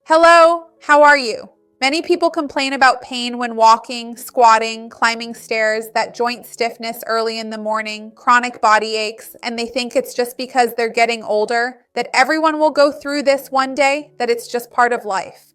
Hello, how are you? Many people complain about pain when walking, squatting, climbing stairs, that joint stiffness early in the morning, chronic body aches, and they think it's just because they're getting older, that everyone will go through this one day, that it's just part of life.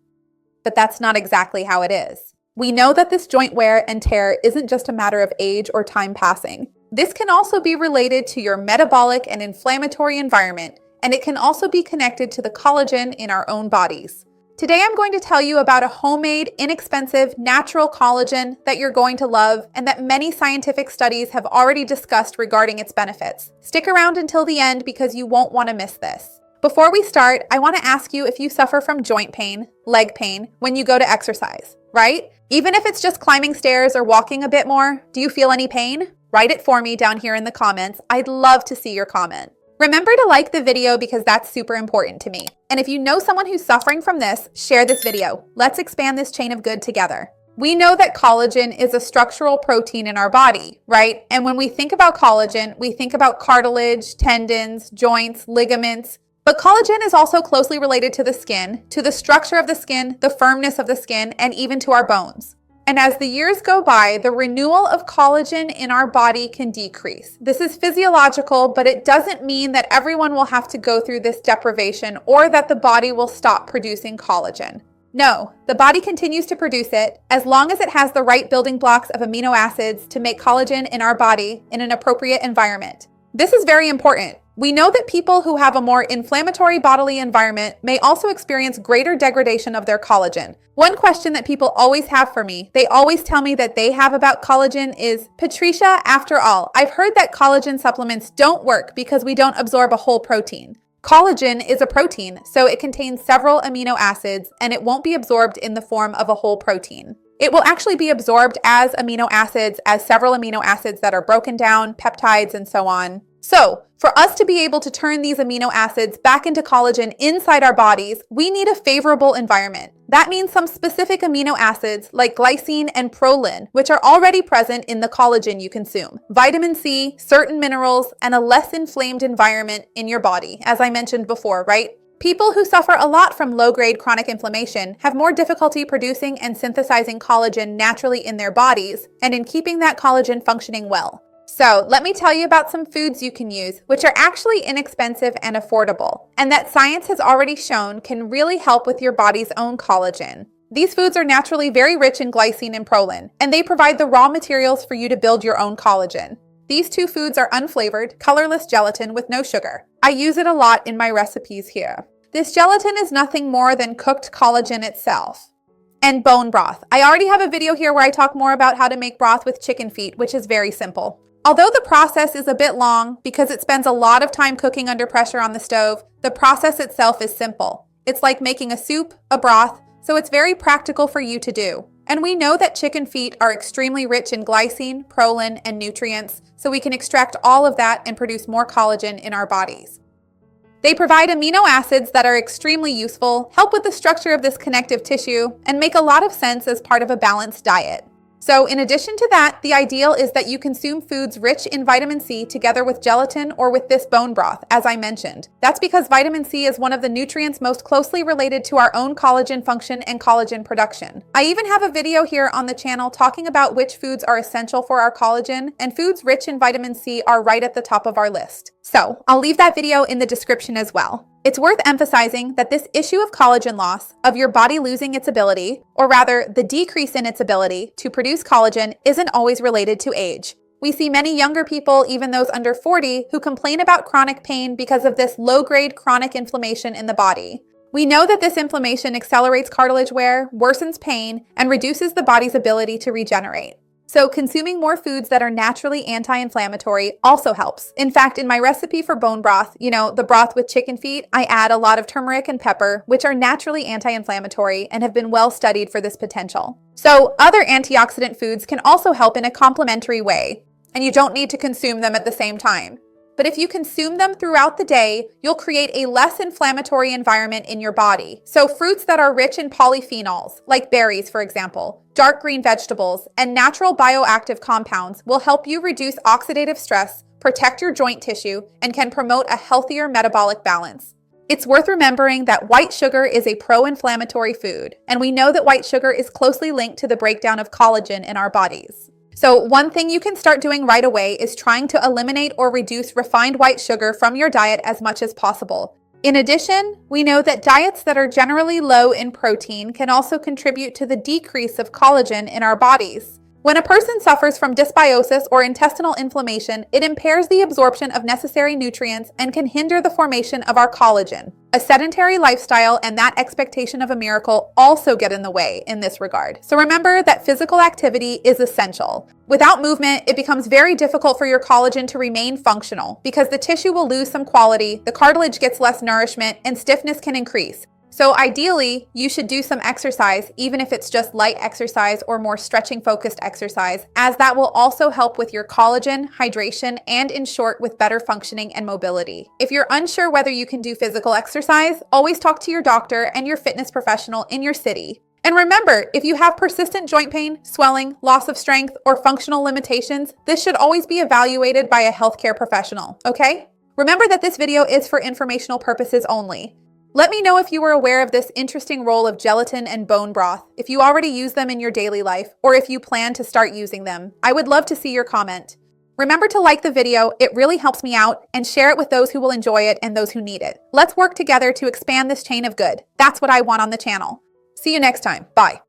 But that's not exactly how it is. We know that this joint wear and tear isn't just a matter of age or time passing. This can also be related to your metabolic and inflammatory environment, and it can also be connected to the collagen in our own bodies. Today, I'm going to tell you about a homemade, inexpensive, natural collagen that you're going to love and that many scientific studies have already discussed regarding its benefits. Stick around until the end because you won't want to miss this. Before we start, I want to ask you if you suffer from joint pain, leg pain, when you go to exercise, right? Even if it's just climbing stairs or walking a bit more, do you feel any pain? Write it for me down here in the comments. I'd love to see your comment. Remember to like the video because that's super important to me. And if you know someone who's suffering from this, share this video. Let's expand this chain of good together. We know that collagen is a structural protein in our body, right? And when we think about collagen, we think about cartilage, tendons, joints, ligaments. But collagen is also closely related to the skin, to the structure of the skin, the firmness of the skin, and even to our bones. And as the years go by, the renewal of collagen in our body can decrease. This is physiological, but it doesn't mean that everyone will have to go through this deprivation or that the body will stop producing collagen. No, the body continues to produce it as long as it has the right building blocks of amino acids to make collagen in our body in an appropriate environment. This is very important. We know that people who have a more inflammatory bodily environment may also experience greater degradation of their collagen. One question that people always have for me, they always tell me that they have about collagen is, Patricia, after all, I've heard that collagen supplements don't work because we don't absorb a whole protein. Collagen is a protein, so it contains several amino acids and it won't be absorbed in the form of a whole protein. It will actually be absorbed as amino acids, as several amino acids that are broken down, peptides, and so on. So, for us to be able to turn these amino acids back into collagen inside our bodies, we need a favorable environment. That means some specific amino acids like glycine and proline, which are already present in the collagen you consume, vitamin C, certain minerals, and a less inflamed environment in your body, as I mentioned before, right? People who suffer a lot from low-grade chronic inflammation have more difficulty producing and synthesizing collagen naturally in their bodies and in keeping that collagen functioning well. So let me tell you about some foods you can use, which are actually inexpensive and affordable, and that science has already shown can really help with your body's own collagen. These foods are naturally very rich in glycine and proline, and they provide the raw materials for you to build your own collagen. These two foods are unflavored, colorless gelatin with no sugar. I use it a lot in my recipes here. This gelatin is nothing more than cooked collagen itself. And bone broth. I already have a video here where I talk more about how to make broth with chicken feet, which is very simple. Although the process is a bit long because it spends a lot of time cooking under pressure on the stove, the process itself is simple. It's like making a soup, a broth, so it's very practical for you to do. And we know that chicken feet are extremely rich in glycine, proline, and nutrients, so we can extract all of that and produce more collagen in our bodies. They provide amino acids that are extremely useful, help with the structure of this connective tissue, and make a lot of sense as part of a balanced diet. So in addition to that, the ideal is that you consume foods rich in vitamin C together with gelatin or with this bone broth, as I mentioned. That's because vitamin C is one of the nutrients most closely related to our own collagen function and collagen production. I even have a video here on the channel talking about which foods are essential for our collagen, and foods rich in vitamin C are right at the top of our list. So I'll leave that video in the description as well. It's worth emphasizing that this issue of collagen loss, of your body losing its ability, or rather the decrease in its ability to produce collagen, isn't always related to age. We see many younger people, even those under 40, who complain about chronic pain because of this low-grade chronic inflammation in the body. We know that this inflammation accelerates cartilage wear, worsens pain, and reduces the body's ability to regenerate. So consuming more foods that are naturally anti-inflammatory also helps. In fact, in my recipe for bone broth, the broth with chicken feet, I add a lot of turmeric and pepper, which are naturally anti-inflammatory and have been well studied for this potential. So other antioxidant foods can also help in a complementary way, and you don't need to consume them at the same time. But if you consume them throughout the day, you'll create a less inflammatory environment in your body. So fruits that are rich in polyphenols, like berries, for example, dark green vegetables, and natural bioactive compounds will help you reduce oxidative stress, protect your joint tissue, and can promote a healthier metabolic balance. It's worth remembering that white sugar is a pro-inflammatory food, and we know that white sugar is closely linked to the breakdown of collagen in our bodies. So one thing you can start doing right away is trying to eliminate or reduce refined white sugar from your diet as much as possible. In addition, we know that diets that are generally low in protein can also contribute to the decrease of collagen in our bodies. When a person suffers from dysbiosis or intestinal inflammation, it impairs the absorption of necessary nutrients and can hinder the formation of our collagen. A sedentary lifestyle and that expectation of a miracle also get in the way in this regard. So remember that physical activity is essential. Without movement, it becomes very difficult for your collagen to remain functional because the tissue will lose some quality, the cartilage gets less nourishment, and stiffness can increase. So ideally, you should do some exercise, even if it's just light exercise or more stretching focused exercise, as that will also help with your collagen, hydration, and in short, with better functioning and mobility. If you're unsure whether you can do physical exercise, always talk to your doctor and your fitness professional in your city. And remember, if you have persistent joint pain, swelling, loss of strength, or functional limitations, this should always be evaluated by a healthcare professional, okay? Remember that this video is for informational purposes only. Let me know if you were aware of this interesting role of gelatin and bone broth, if you already use them in your daily life, or if you plan to start using them. I would love to see your comment. Remember to like the video, it really helps me out, and share it with those who will enjoy it and those who need it. Let's work together to expand this chain of good. That's what I want on the channel. See you next time. Bye.